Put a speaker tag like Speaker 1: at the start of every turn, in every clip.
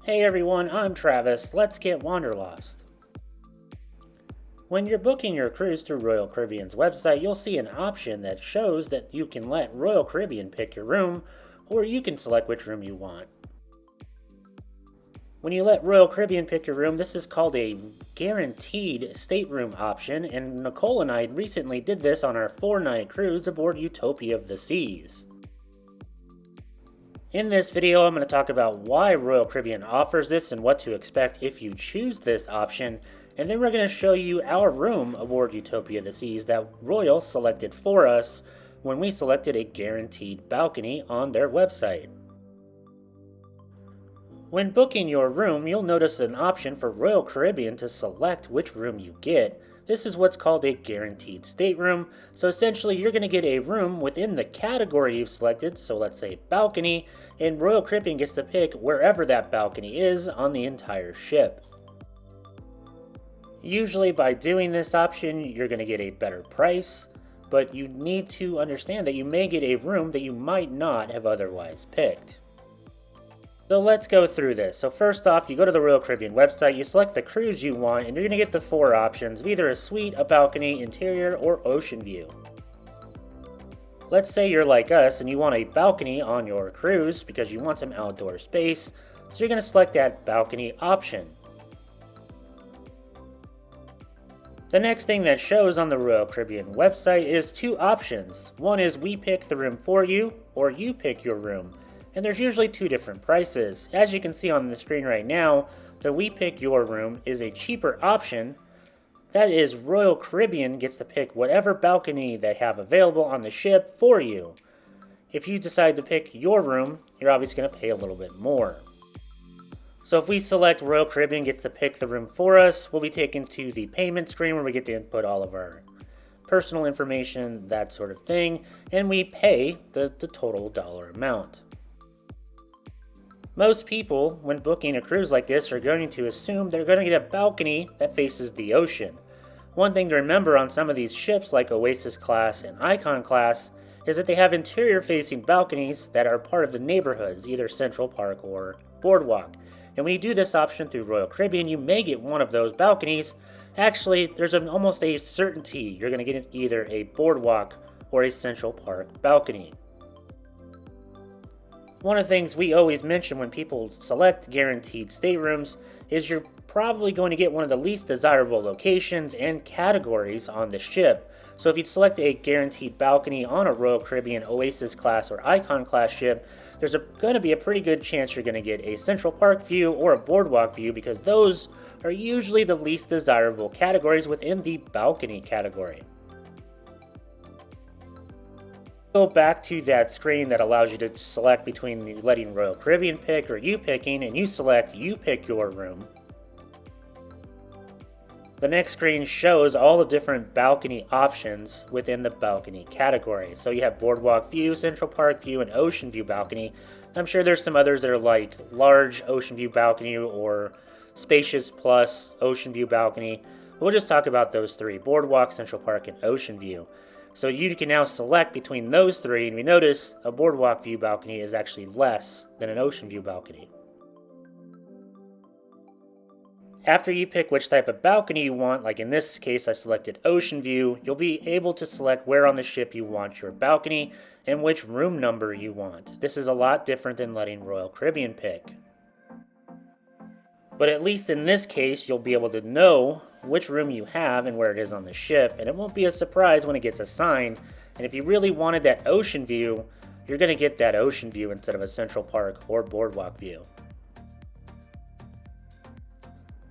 Speaker 1: Hey everyone, I'm Travis. Let's get wanderlost. When you're booking your cruise through Royal Caribbean's website, you'll see an option that shows that you can let Royal Caribbean pick your room, or you can select which room you want. When you let Royal Caribbean pick your room, this is called a Guaranteed Stateroom option, and Nicole and I recently did this on our 4-night cruise aboard Utopia of the Seas. In this video, I'm going to talk about why Royal Caribbean offers this and what to expect if you choose this option, and then we're going to show you our room aboard Utopia of the Seas that Royal selected for us when we selected a guaranteed balcony on their website. When booking your room, you'll notice an option for Royal Caribbean to select which room you get. This is what's called a guaranteed stateroom. So essentially, you're going to get a room within the category you've selected. So let's say balcony, and Royal Caribbean gets to pick wherever that balcony is on the entire ship. Usually by doing this option, you're going to get a better price, but you need to understand that you may get a room that you might not have otherwise picked. So let's go through this. So first off, you go to the Royal Caribbean website, you select the cruise you want, and you're going to get the 4 options of either a suite, a balcony, interior, or ocean view. Let's say you're like us and you want a balcony on your cruise because you want some outdoor space, so you're going to select that balcony option. The next thing that shows on the Royal Caribbean website is 2 options. One is we pick the room for you, or you pick your room. And there's usually 2 different prices. As you can see on the screen right now, the we pick your room is a cheaper option. That is, Royal Caribbean gets to pick whatever balcony they have available on the ship for you. If you decide to pick your room, you're obviously going to pay a little bit more. So if we select Royal Caribbean gets to pick the room for us, we'll be taken to the payment screen where we get to input all of our personal information, that sort of thing, and we pay the total dollar amount. Most people, when booking a cruise like this, are going to assume they're going to get a balcony that faces the ocean. One thing to remember on some of these ships, like Oasis Class and Icon Class, is that they have interior-facing balconies that are part of the neighborhoods, either Central Park or Boardwalk. And when you do this option through Royal Caribbean, you may get one of those balconies. Actually, there's almost a certainty you're going to get either a Boardwalk or a Central Park balcony. One of the things we always mention when people select guaranteed staterooms is you're probably going to get one of the least desirable locations and categories on the ship. So if you select a guaranteed balcony on a Royal Caribbean Oasis Class or Icon Class ship, there's going to be a pretty good chance you're going to get a Central Park view or a Boardwalk view because those are usually the least desirable categories within the balcony category. Go back to that screen that allows you to select between letting Royal Caribbean pick or you picking, and you select you pick your room. The next screen shows all the different balcony options within the balcony category. So you have Boardwalk View, Central Park View, and Ocean View Balcony. I'm sure there's some others that are like Large Ocean View Balcony or Spacious Plus Ocean View Balcony. We'll just talk about those 3, Boardwalk, Central Park, and Ocean View. So you can now select between those 3, and we notice a Boardwalk View balcony is actually less than an Ocean View balcony. After you pick which type of balcony you want, like in this case I selected Ocean View, you'll be able to select where on the ship you want your balcony and which room number you want. This is a lot different than letting Royal Caribbean pick. But at least in this case, you'll be able to know which room you have and where it is on the ship, and it won't be a surprise when it gets assigned. And if you really wanted that ocean view, you're going to get that ocean view instead of a Central Park or Boardwalk view.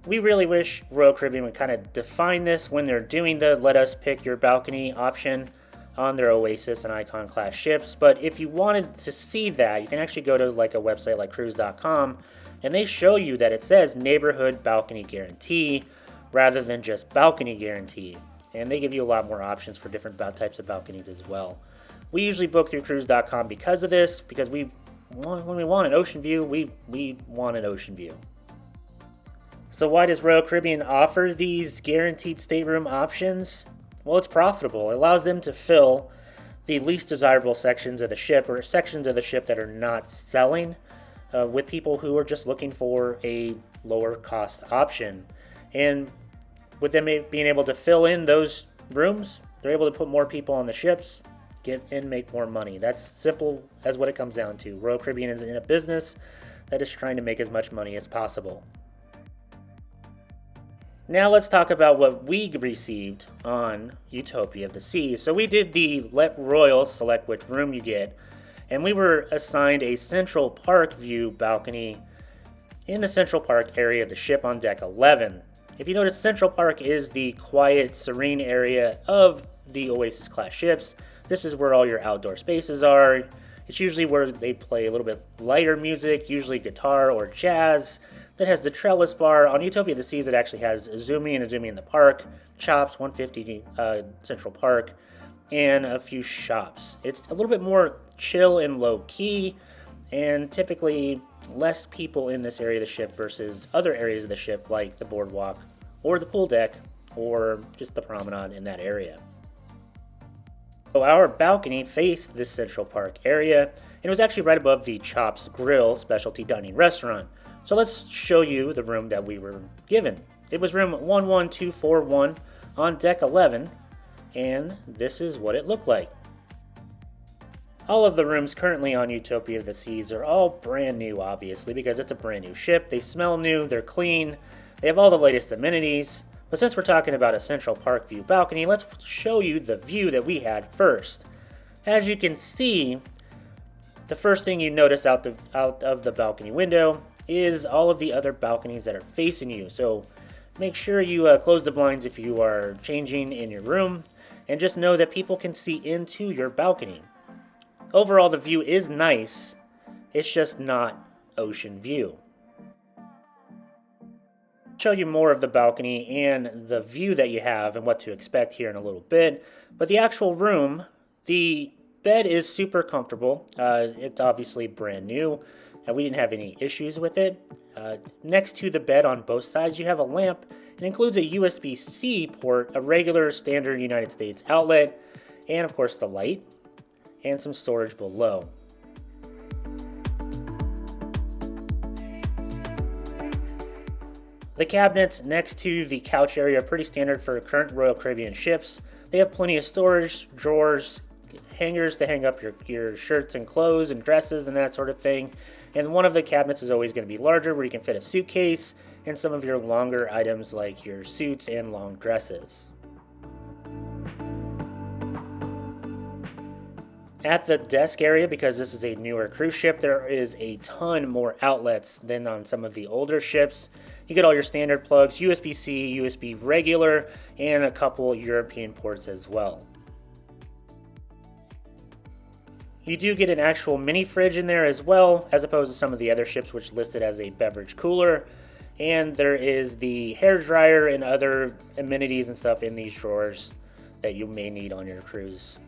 Speaker 1: We really wish Royal Caribbean would kind of define this when they're doing the let us pick your balcony option on their Oasis and Icon Class ships, but if you wanted to see that, you can actually go to like a website like cruise.com, and they show you that it says neighborhood balcony guarantee rather than just balcony guarantee, and they give you a lot more options for different types of balconies as well. We usually book through cruise.com because of this, because when we want an ocean view, we want an ocean view. So why does Royal Caribbean offer these guaranteed stateroom options? Well, it's profitable. It allows them to fill the least desirable sections of the ship, or sections of the ship that are not selling. with people who are just looking for a lower cost option. And with them being able to fill in those rooms, they're able to put more people on the ships, get and make more money. That's simple as what it comes down to. Royal Caribbean is in a business that is trying to make as much money as possible. Now let's talk about what we received on Utopia of the Seas. So we did the Let Royal select which room you get, and we were assigned a Central Park view balcony in the Central Park area of the ship on deck 11. If you notice, Central Park is the quiet, serene area of the Oasis class ships. This is where all your outdoor spaces are. It's usually where they play a little bit lighter music, usually guitar or jazz. That has the trellis bar. On Utopia of the Seas, it actually has Azumi and Azumi in the Park, Chops, 150 Central Park, and a few shops. It's a little bit more chill and low-key, and typically less people in this area of the ship versus other areas of the ship like the boardwalk or the pool deck or just the promenade in that area. So our balcony faced this Central Park area, and it was actually right above the Chops Grill specialty dining restaurant. So let's show you the room that we were given. It was room 11241 on deck 11, and this is what it looked like. All of the rooms currently on Utopia of the Seas are all brand new, obviously, because it's a brand new ship. They smell new, they're clean, they have all the latest amenities. But since we're talking about a Central Park view balcony, let's show you the view that we had first. As you can see, the first thing you notice out of the balcony window is all of the other balconies that are facing you. So make sure you close the blinds if you are changing in your room, and just know that people can see into your balcony. Overall, the view is nice, it's just not ocean view. I'll show you more of the balcony and the view that you have and what to expect here in a little bit. But the actual room, the bed is super comfortable. It's obviously brand new. We didn't have any issues with it. Next to the bed on both sides, you have a lamp. It includes a USB-C port, a regular standard United States outlet, and of course the light, and some storage below. The cabinets next to the couch area are pretty standard for current Royal Caribbean ships. They have plenty of storage, drawers, hangers to hang up your shirts and clothes and dresses and that sort of thing. And one of the cabinets is always going to be larger, where you can fit a suitcase and some of your longer items like your suits and long dresses. At the desk area, because this is a newer cruise ship, there is a ton more outlets than on some of the older ships. You get all your standard plugs, USB-C, USB regular, and a couple European ports as well. You do get an actual mini fridge in there as well, as opposed to some of the other ships which listed as a beverage cooler. And there is the hair dryer and other amenities and stuff in these drawers that you may need on your cruise.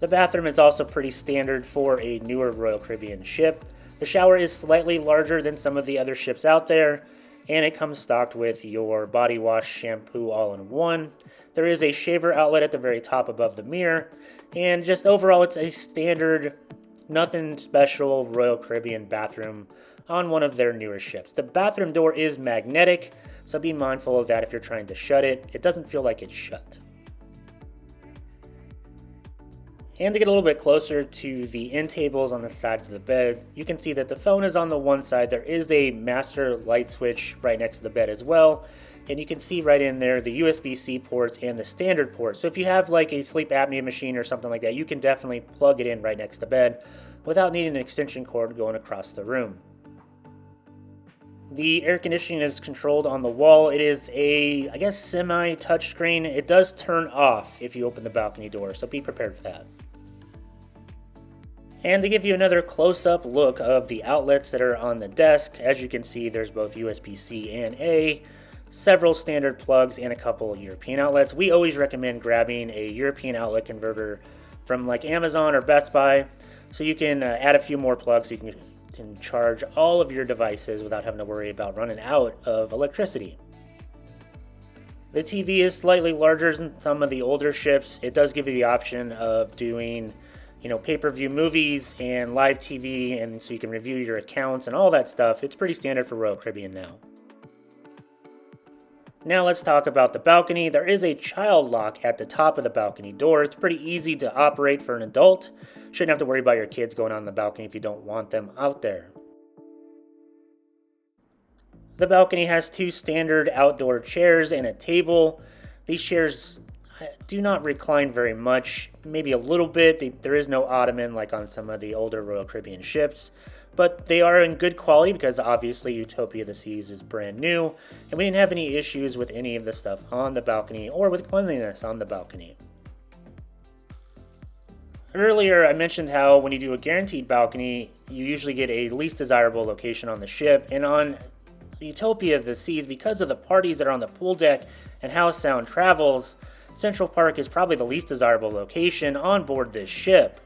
Speaker 1: The bathroom is also pretty standard for a newer Royal Caribbean ship. The shower is slightly larger than some of the other ships out there, and it comes stocked with your body wash, shampoo all in one. There is a shaver outlet at the very top above the mirror, and just overall it's a standard, nothing special Royal Caribbean bathroom on one of their newer ships. The bathroom door is magnetic, so be mindful of that if you're trying to shut it. It doesn't feel like it's shut. And to get a little bit closer to the end tables on the sides of the bed, you can see that the phone is on the one side. There is a master light switch right next to the bed as well. And you can see right in there the USB-C ports and the standard port. So if you have like a sleep apnea machine or something like that, you can definitely plug it in right next to the bed without needing an extension cord going across the room. The air conditioning is controlled on the wall. It is a, I guess, semi-touch screen. It does turn off if you open the balcony door, so be prepared for that. And to give you another close-up look of the outlets that are on the desk, as you can see, there's both USB-C and A, several standard plugs, and a couple European outlets. We always recommend grabbing a European outlet converter from like Amazon or Best Buy, so you can add a few more plugs so you can charge all of your devices without having to worry about running out of electricity. The TV is slightly larger than some of the older ships. It does give you the option of doing, pay-per-view movies and live TV, and so you can review your accounts and all that stuff. It's pretty standard for Royal Caribbean now. Now let's talk about the balcony. There is a child lock at the top of the balcony door. It's pretty easy to operate for an adult. Shouldn't have to worry about your kids going on the balcony if you don't want them out there. The balcony has 2 standard outdoor chairs and a table. These chairs do not recline very much, maybe a little bit. There is no ottoman like on some of the older Royal Caribbean ships, but they are in good quality because obviously Utopia of the Seas is brand new, and we didn't have any issues with any of the stuff on the balcony or with cleanliness on the balcony. Earlier, I mentioned how when you do a guaranteed balcony, you usually get a least desirable location on the ship, and on Utopia of the Seas, because of the parties that are on the pool deck and how sound travels, Central Park is probably the least desirable location on board this ship.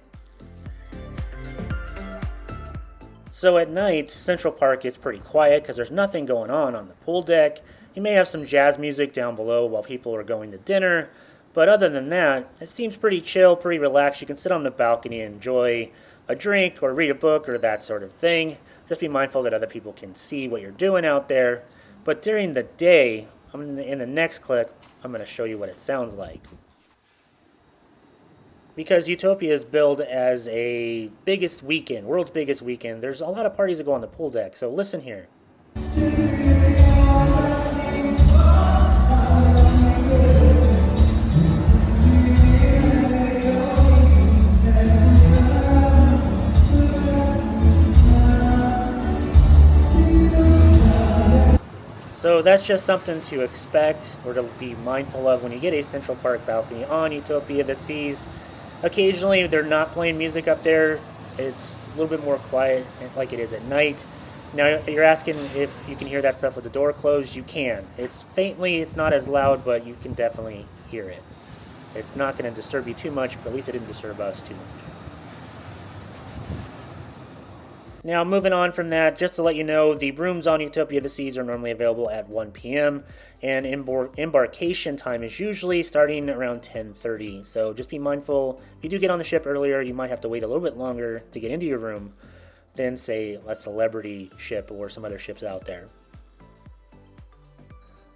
Speaker 1: So at night, Central Park gets pretty quiet because there's nothing going on the pool deck. You may have some jazz music down below while people are going to dinner, but other than that, it seems pretty chill, pretty relaxed. You can sit on the balcony and enjoy a drink or read a book or that sort of thing. Just be mindful that other people can see what you're doing out there. But during the day, in the next clip, I'm going to show you what it sounds like. Because Utopia is billed as a world's biggest weekend, there's a lot of parties that go on the pool deck. So listen here. So that's just something to expect or to be mindful of when you get a Central Park balcony on Utopia of the Seas. Occasionally they're not playing music up there. It's a little bit more quiet like it is at night. Now you're asking if you can hear that stuff with the door closed. You can. It's not as loud, but you can definitely hear it. It's not going to disturb you too much, but at least it didn't disturb us too much. Now, moving on from that, just to let you know, the rooms on Utopia of the Seas are normally available at 1 p.m., and embarkation time is usually starting around 10:30. So just be mindful, if you do get on the ship earlier, you might have to wait a little bit longer to get into your room than, say, a Celebrity ship or some other ships out there.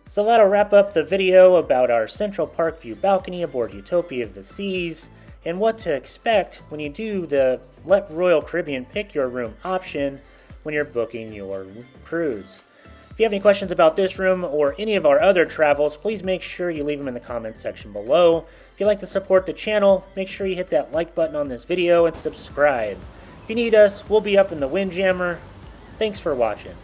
Speaker 1: So that'll wrap up the video about our Central Park View balcony aboard Utopia of the Seas, and what to expect when you do the Let Royal Caribbean Pick Your Room option when you're booking your cruise. If you have any questions about this room or any of our other travels, please make sure you leave them in the comments section below. If you'd like to support the channel, make sure you hit that like button on this video and subscribe. If you need us, we'll be up in the Windjammer. Thanks for watching.